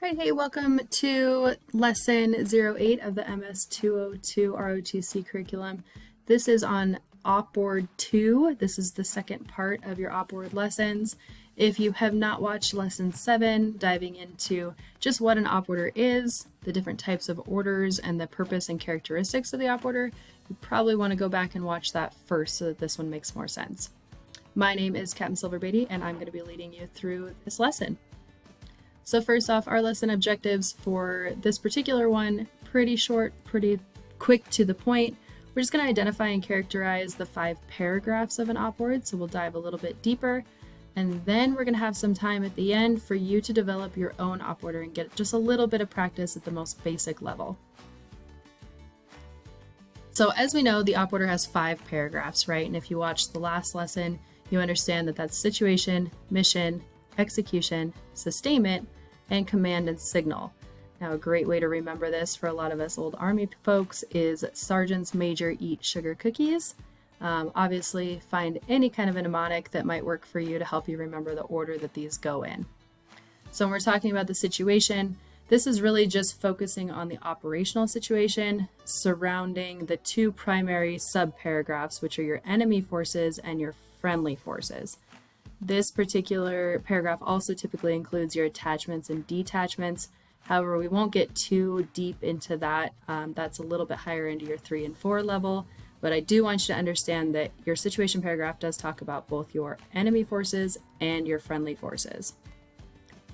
All right, hey, welcome to lesson 08 of the MS202 ROTC curriculum. This is on OPORD 2. This is the second part of your OPORD lessons. If you have not watched lesson 7, diving into just what an op order is, the different types of orders, and the purpose and characteristics of the op order, you probably want to go back and watch that first so that this one makes more sense. My name is Captain Silverbeatty, and I'm going to be leading you through this lesson. So first off, our lesson objectives for this particular one, pretty short, pretty quick to the point. We're just going to identify and characterize the 5 paragraphs of an op-ord, so we'll dive a little bit deeper. And then we're going to have some time at the end for you to develop your own op-order and get just a little bit of practice at the most basic level. So as we know, the op-order has 5 paragraphs, right? And if you watched the last lesson, you understand that that's situation, mission, execution, sustainment, and command and signal. Now, a great way to remember this for a lot of us old Army folks is sergeants major eat sugar cookies. Obviously, find any kind of a mnemonic that might work for you to help you remember the order that these go in. So when we're talking about the situation, this is really just focusing on the operational situation surrounding the 2 primary sub-paragraphs, which are your enemy forces and your friendly forces. This particular paragraph also typically includes your attachments and detachments. However, we won't get too deep into that. That's a little bit higher into your 3 and 4 level, but I do want you to understand that your situation paragraph does talk about both your enemy forces and your friendly forces.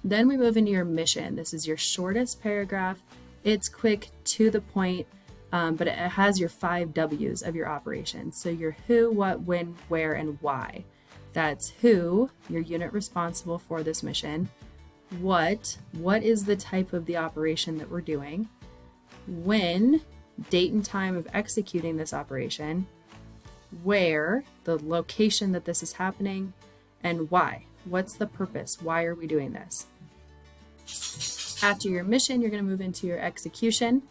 Then we move into your mission. This is your shortest paragraph. It's quick, to the point, but it has your 5 W's of your operation. So your who, what, when, where, and why. That's who, your unit responsible for this mission. What is the type of the operation that we're doing? When, date and time of executing this operation. Where, the location that this is happening. And why. What's the purpose? Why are we doing this? After your mission, you're going to move into your execution.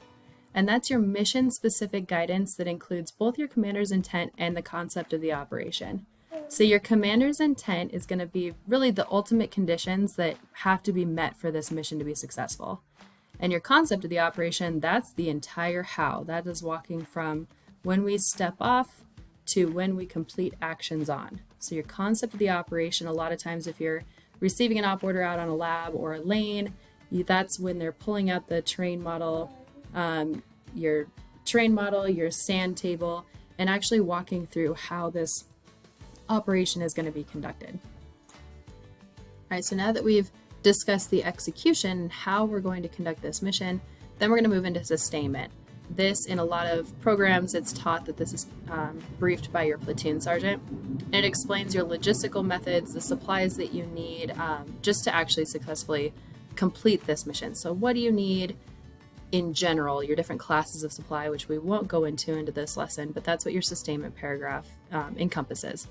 And that's your mission-specific guidance that includes both your commander's intent and the concept of the operation. So your commander's intent is going to be really the ultimate conditions that have to be met for this mission to be successful. And your concept of the operation, that's the entire how. That is walking from when we step off to when we complete actions on. So your concept of the operation, a lot of times if you're receiving an op order out on a lab or a lane, that's when they're pulling out the terrain model, your sand table, and actually walking through how this operation is going to be conducted. All right, so now that we've discussed the execution and how we're going to conduct this mission, then we're going to move into sustainment. This, in a lot of programs, it's taught that this is briefed by your platoon sergeant. And it explains your logistical methods, the supplies that you need just to actually successfully complete this mission. So what do you need in general, your different classes of supply, which we won't go into this lesson, but that's what your sustainment paragraph encompasses.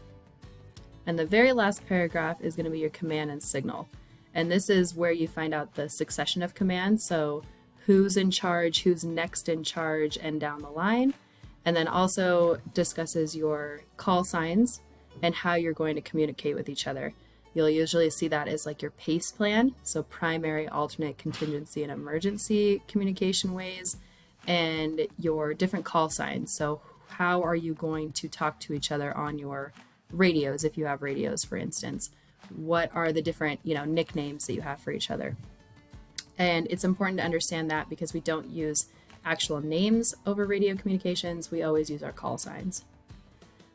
And the very last paragraph is going to be your command and signal. And this is where you find out the succession of commands. So who's in charge, who's next in charge, and down the line. And then also discusses your call signs and how you're going to communicate with each other. You'll usually see that as like your PACE plan. So primary, alternate, contingency, and emergency communication ways, and your different call signs. So how are you going to talk to each other on your radios, if you have radios, for instance? What are the different, nicknames that you have for each other? And it's important to understand that because we don't use actual names over radio communications. We always use our call signs.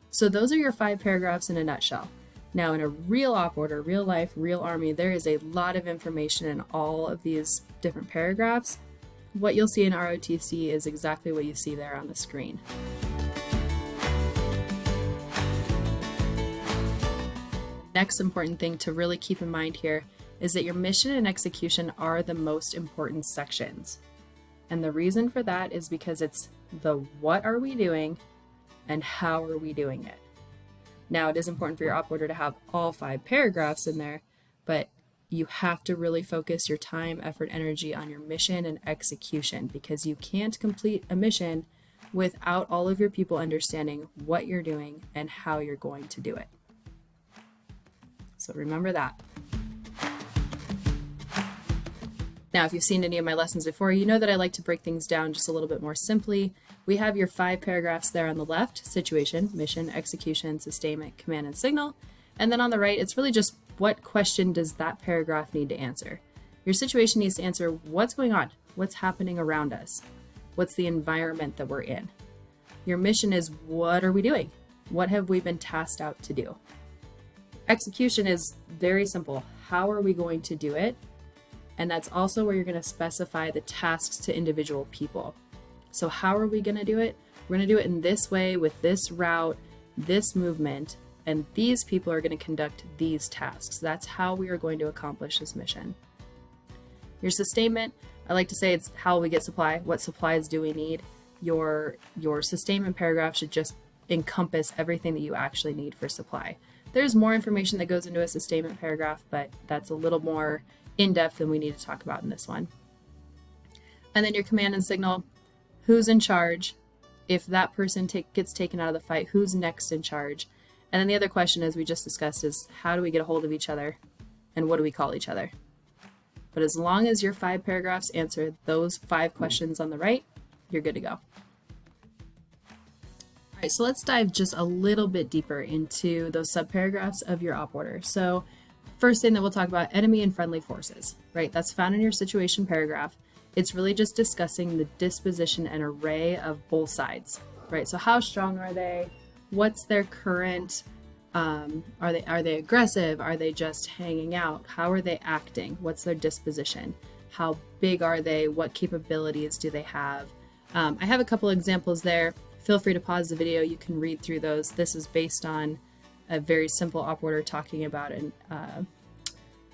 So those are your 5 paragraphs in a nutshell. Now, in a real op order, real life, real Army, there is a lot of information in all of these different paragraphs. What you'll see in ROTC is exactly what you see there on the screen. Next important thing to really keep in mind here is that your mission and execution are the most important sections. And the reason for that is because it's the what are we doing and how are we doing it. Now, it is important for your op order to have all 5 paragraphs in there, but you have to really focus your time, effort, energy on your mission and execution, because you can't complete a mission without all of your people understanding what you're doing and how you're going to do it. So remember that. Now, if you've seen any of my lessons before, you know that I like to break things down just a little bit more simply. We have your 5 paragraphs there on the left: situation, mission, execution, sustainment, command, and signal. And then on the right, it's really just what question does that paragraph need to answer. Your situation needs to answer what's going on, what's happening around us, what's the environment that we're in. Your mission is what are we doing? What have we been tasked out to do? Execution is very simple. How are we going to do it? And that's also where you're going to specify the tasks to individual people. So how are we going to do it? We're going to do it in this way, with this route, this movement, and these people are going to conduct these tasks. That's how we are going to accomplish this mission. Your sustainment, I like to say it's how we get supply. What supplies do we need? Your sustainment paragraph should just encompass everything that you actually need for supply. There's more information that goes into a sustainment paragraph, but that's a little more in-depth than we need to talk about in this one. And then your command and signal, who's in charge? If that person gets taken out of the fight, who's next in charge? And then the other question, as we just discussed, is how do we get a hold of each other and what do we call each other? But as long as your 5 paragraphs answer those 5 questions on the right, you're good to go. All right, so let's dive just a little bit deeper into those subparagraphs of your op order. So first thing that we'll talk about, enemy and friendly forces, right? That's found in your situation paragraph. It's really just discussing the disposition and array of both sides, right? So how strong are they? What's their current, are they aggressive? Are they just hanging out? How are they acting? What's their disposition? How big are they? What capabilities do they have? I have a couple examples there. Feel free to pause the video. You can read through those. This is based on a very simple op order talking about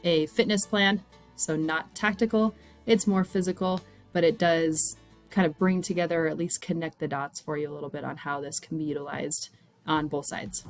a fitness plan. So not tactical, it's more physical, but it does kind of bring together, or at least connect the dots for you a little bit on how this can be utilized on both sides.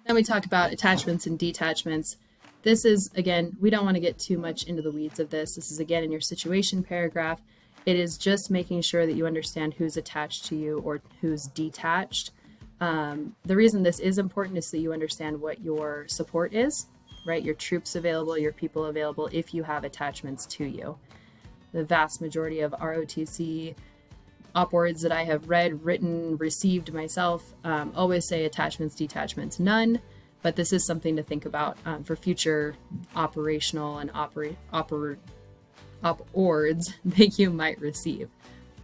Then we talk about attachments and detachments. This is, again, we don't want to get too much into the weeds of this. This is, again, in your situation paragraph. It is just making sure that you understand who's attached to you or who's detached. The reason this is important is so that you understand what your support is, right? Your troops available, your people available, if you have attachments to you. The vast majority of ROTC OPORDs that I have read, written, received myself always say attachments, detachments, none. But this is something to think about for future operational and OPORDs that you might receive.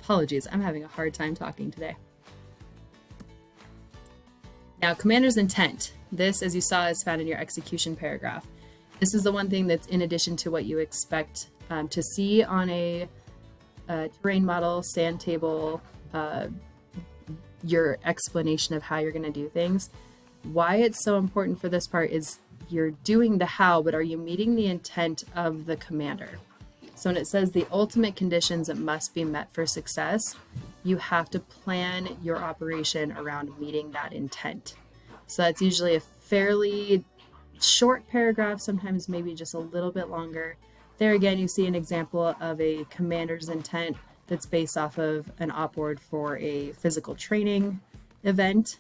Apologies, I'm having a hard time talking today. Now, commander's intent. This, as you saw, is found in your execution paragraph. This is the one thing that's in addition to what you expect to see on a terrain model, sand table, your explanation of how you're going to do things. Why it's so important for this part is you're doing the how, but are you meeting the intent of the commander? So when it says the ultimate conditions that must be met for success, you have to plan your operation around meeting that intent. So that's usually a fairly short paragraph, sometimes maybe just a little bit longer. There again, you see an example of a commander's intent that's based off of an OPORD for a physical training event.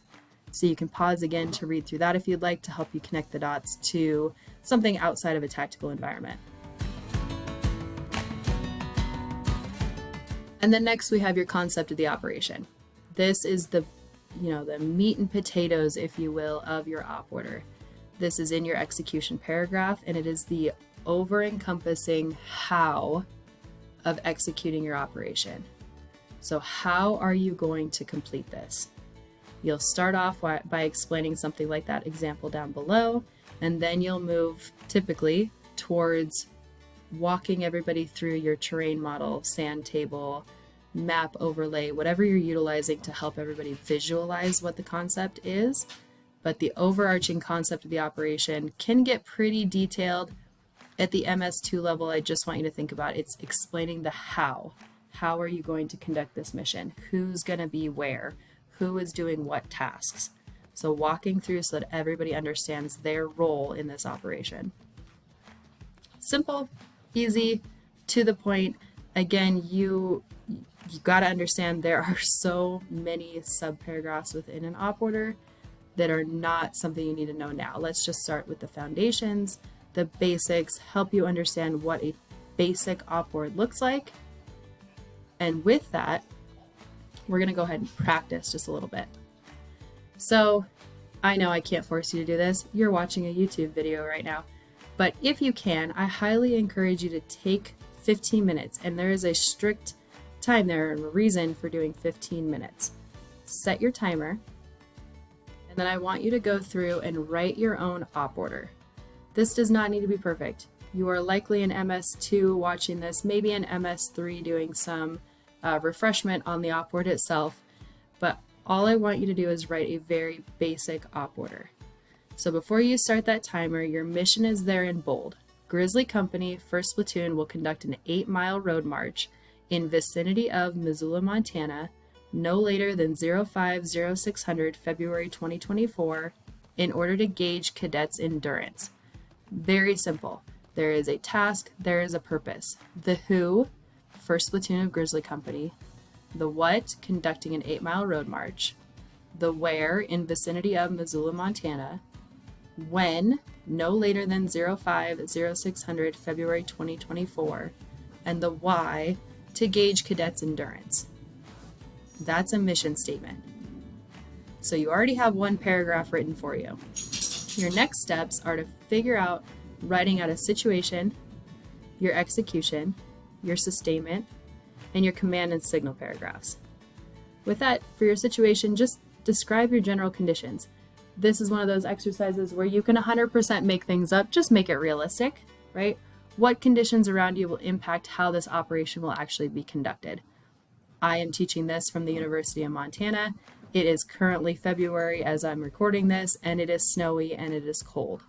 So you can pause again to read through that if you'd like, to help you connect the dots to something outside of a tactical environment. And then next we have your concept of the operation. This is the meat and potatoes, if you will, of your op order. This is in your execution paragraph, and it is the over-encompassing how of executing your operation. So how are you going to complete this? You'll start off by explaining something like that example down below, and then you'll move typically towards walking everybody through your terrain model, sand table, map overlay, whatever you're utilizing to help everybody visualize what the concept is. But the overarching concept of the operation can get pretty detailed. At the MS2 level, I just want you to think about it's explaining the how. How are you going to conduct this mission? Who's going to be where? Who is doing what tasks? So walking through so that everybody understands their role in this operation. Simple, easy, to the point. Again, you got to understand there are so many subparagraphs within an op order that are not something you need to know now. Let's just start with the foundations. the basics, help you understand what a basic OPORD looks like. And with that, we're going to go ahead and practice just a little bit. So I know I can't force you to do this. You're watching a YouTube video right now. But if you can, I highly encourage you to take 15 minutes. And there is a strict time there and a reason for doing 15 minutes. Set your timer. And then I want you to go through and write your own op order. This does not need to be perfect. You are likely in MS2 watching this, maybe in MS3 doing some refreshment on the op order itself. But all I want you to do is write a very basic op order. So before you start that timer, your mission is there in bold. Grizzly Company, 1st Platoon will conduct an 8-mile road march in vicinity of Missoula, Montana, no later than 05-0600 February 2024 in order to gauge cadets' endurance. Very simple. There is a task, there is a purpose. The who, 1st Platoon of Grizzly Company. The what, conducting an 8-mile road march. The where, in vicinity of Missoula, Montana. When, no later than 05-0600 February 2024. And the why, to gauge cadets' endurance. That's a mission statement. So you already have one paragraph written for you. Your next steps are to figure out writing out a situation, your execution, your sustainment, and your command and signal paragraphs. With that, for your situation, just describe your general conditions. This is one of those exercises where you can 100% make things up, just make it realistic, right? What conditions around you will impact how this operation will actually be conducted? I am teaching this from the University of Montana. It is currently February as I'm recording this, and it is snowy and it is cold.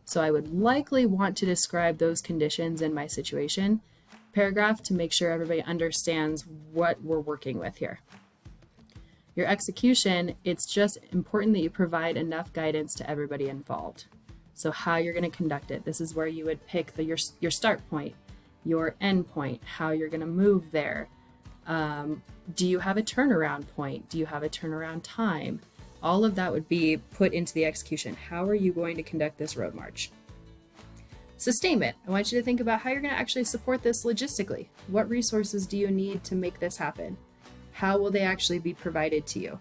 So I would likely want to describe those conditions in my situation paragraph to make sure everybody understands what we're working with here. Your execution, it's just important that you provide enough guidance to everybody involved. So how you're going to conduct it. This is where you would pick your start point, your end point, how you're going to move there. Do you have a turnaround point? Do you have a turnaround time? All of that would be put into the execution. How are you going to conduct this road march? Sustainment. I want you to think about how you're going to actually support this logistically. What resources do you need to make this happen? How will they actually be provided to you?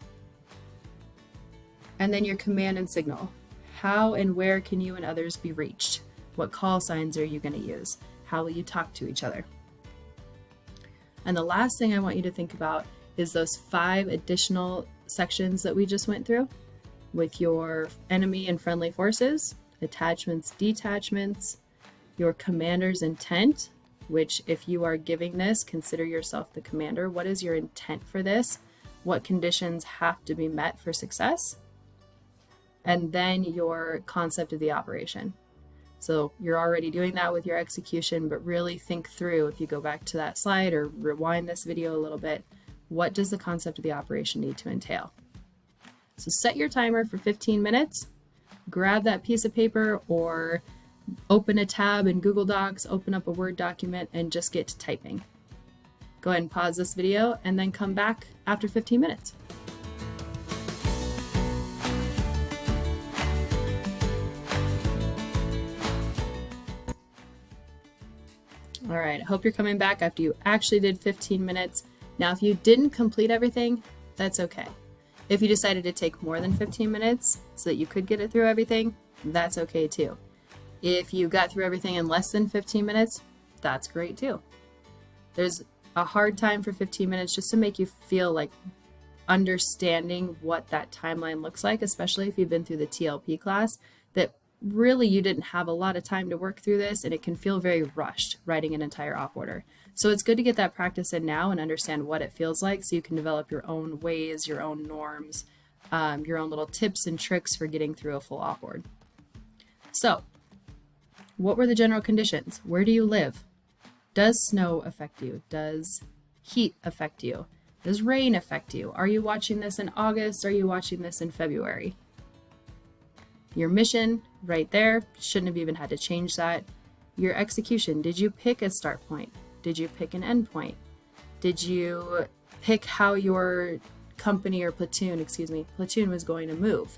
And then your command and signal. How and where can you and others be reached? What call signs are you going to use? How will you talk to each other? And the last thing I want you to think about is those 5 additional sections that we just went through with your enemy and friendly forces, attachments, detachments, your commander's intent, which if you are giving this, consider yourself the commander. What is your intent for this? What conditions have to be met for success? And then your concept of the operation. So you're already doing that with your execution, but really think through, if you go back to that slide or rewind this video a little bit, what does the concept of the operation need to entail? So set your timer for 15 minutes, grab that piece of paper or open a tab in Google Docs, open up a Word document, and just get to typing. Go ahead and pause this video and then come back after 15 minutes. All right, I hope you're coming back after you actually did 15 minutes. Now, if you didn't complete everything, that's okay. If you decided to take more than 15 minutes so that you could get it through everything, that's okay too. If you got through everything in less than 15 minutes, that's great too. There's a hard time for 15 minutes just to make you feel like understanding what that timeline looks like, especially if you've been through the TLP class, that really you didn't have a lot of time to work through this and it can feel very rushed writing an entire op order. So it's good to get that practice in now and understand what it feels like so you can develop your own ways, your own norms, your own little tips and tricks for getting through a full op order. So what were the general conditions? Where do you live? Does snow affect you? Does heat affect you? Does rain affect you? Are you watching this in August? Are you watching this in February? Your mission right there, shouldn't have even had to change that. Your execution, did you pick a start point? Did you pick an end point? Did you pick how your platoon was going to move?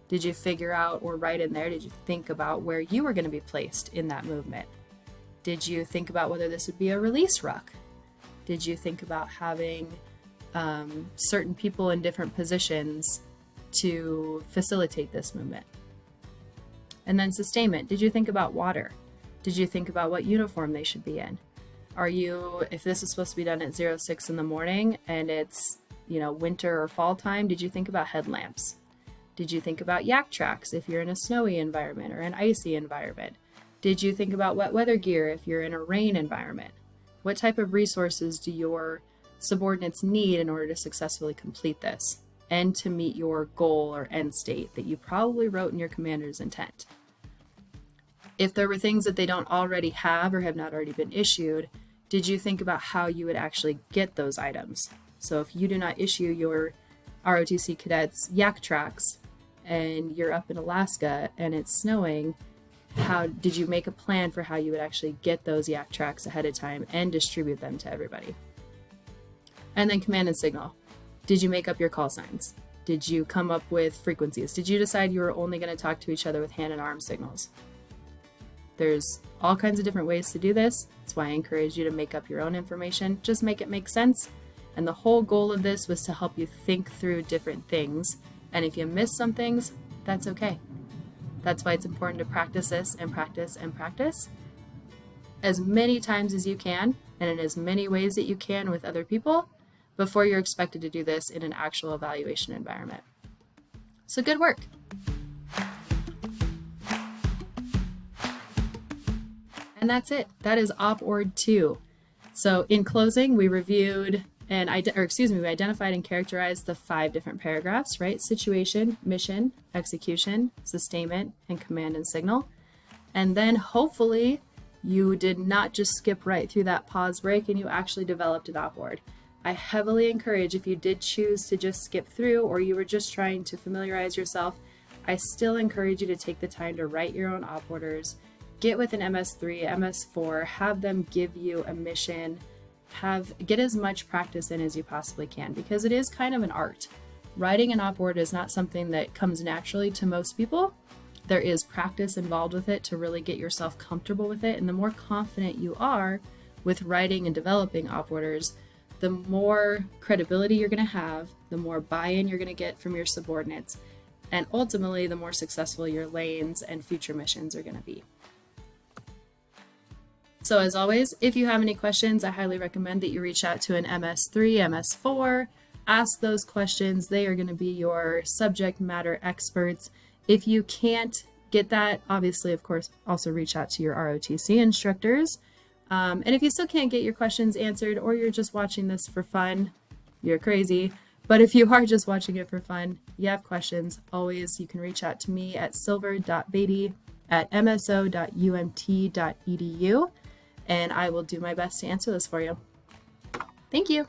Did you figure out or write in there, did you think about where you were going to be placed in that movement? Did you think about whether this would be a release ruck? Did you think about having certain people in different positions to facilitate this movement? And then sustainment. Did you think about water? Did you think about what uniform they should be in? If this is supposed to be done at 06 in the morning and it's, winter or fall time, did you think about headlamps? Did you think about yak tracks if you're in a snowy environment or an icy environment? Did you think about wet weather gear if you're in a rain environment? What type of resources do your subordinates need in order to successfully complete this and to meet your goal or end state that you probably wrote in your commander's intent? If there were things that they don't already have or have not already been issued, did you think about how you would actually get those items? So if you do not issue your ROTC cadets yak tracks and you're up in Alaska and it's snowing, how did you make a plan for how you would actually get those yak tracks ahead of time and distribute them to everybody? And then command and signal. Did you make up your call signs? Did you come up with frequencies? Did you decide you were only going to talk to each other with hand and arm signals? There's all kinds of different ways to do this. That's why I encourage you to make up your own information. Just make it make sense. And the whole goal of this was to help you think through different things. And if you miss some things, that's okay. That's why it's important to practice this and practice and practice as many times as you can and in as many ways that you can with other people before you're expected to do this in an actual evaluation environment. So good work. And that's it. That is OPORD 2. So in closing, we reviewed we identified and characterized the 5 different paragraphs, right? Situation, mission, execution, sustainment, and command and signal. And then hopefully you did not just skip right through that pause break and you actually developed an OPORD. I heavily encourage, if you did choose to just skip through or you were just trying to familiarize yourself, I still encourage you to take the time to write your own OPORDers, get with an MS3, MS4, have them give you a mission, get as much practice in as you possibly can, because it is kind of an art. Writing an OPORD is not something that comes naturally to most people. There is practice involved with it to really get yourself comfortable with it, and the more confident you are with writing and developing OPORDers, the more credibility you're going to have, the more buy-in you're going to get from your subordinates, and ultimately the more successful your lanes and future missions are going to be. So as always, if you have any questions, I highly recommend that you reach out to an MS3, MS4, ask those questions. They are going to be your subject matter experts. If you can't get that, obviously, of course, also reach out to your ROTC instructors. And if you still can't get your questions answered, or you're just watching this for fun, you're crazy. But if you are just watching it for fun, you have questions, always you can reach out to me at silver.beatty@mso.umt.edu. And I will do my best to answer this for you. Thank you.